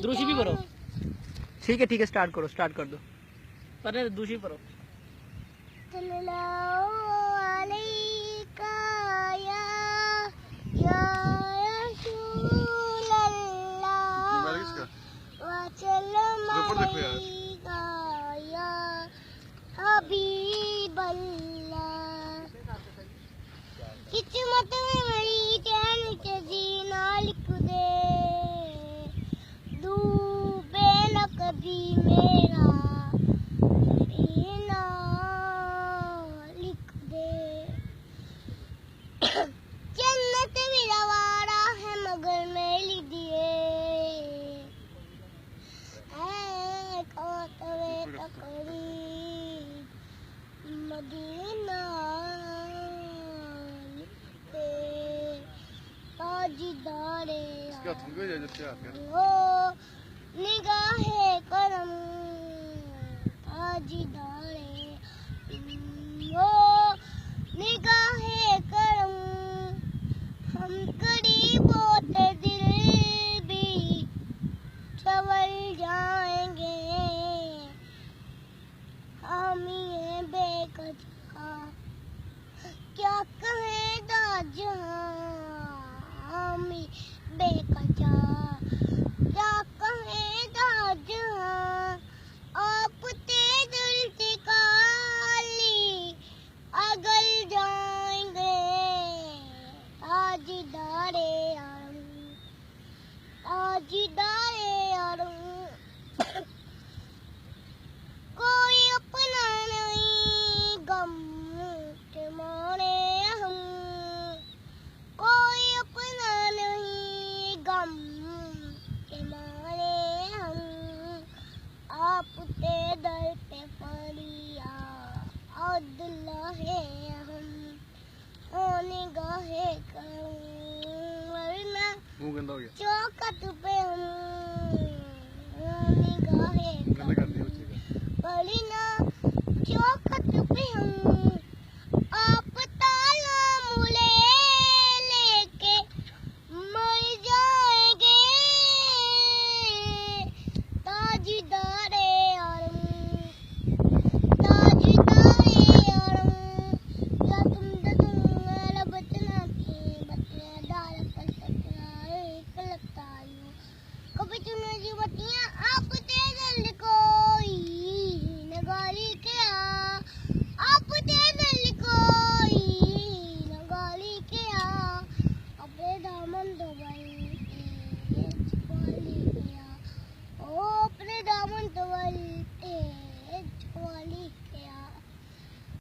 दूसरी भी करो। ठीक है स्टार्ट कर दो। पर दूसरी करो। किस्मत में मेरी चैन के जीना लिख दे, डूबे न कभी मेरा पीना लिख दे। जन्नत मेरा वारा है मगर मेरी दिए मदीना ताजदारे हो निगाहे करम ताजदारे हो निगाहे करम। हम करीब होते दिल भी संवल जाएंगे, हम ये बेकजा क्या कहें दाजहां, हम बेकजा क्या कहें दाजहां। आप दिल से काली अगल जाएंगे, ताजदारे आलम ताजदारे आलम। कोई अपना नहीं गम के मारे हम, कोई अपना नहीं गम के मारे हम। आप ते दर पे फरिया अल्लाह है हम, होने गाहे करूं वरना चौखट पे हम, होने गाहे वरना चौखट पे हम। आप ताला मुले लेके मर जाएंगे, ताजदारे आलम ताजदारे आलम। या तुम मेरा बचना की बचना डाल कर सकना एक लगता है कभी तुमने जी बतिया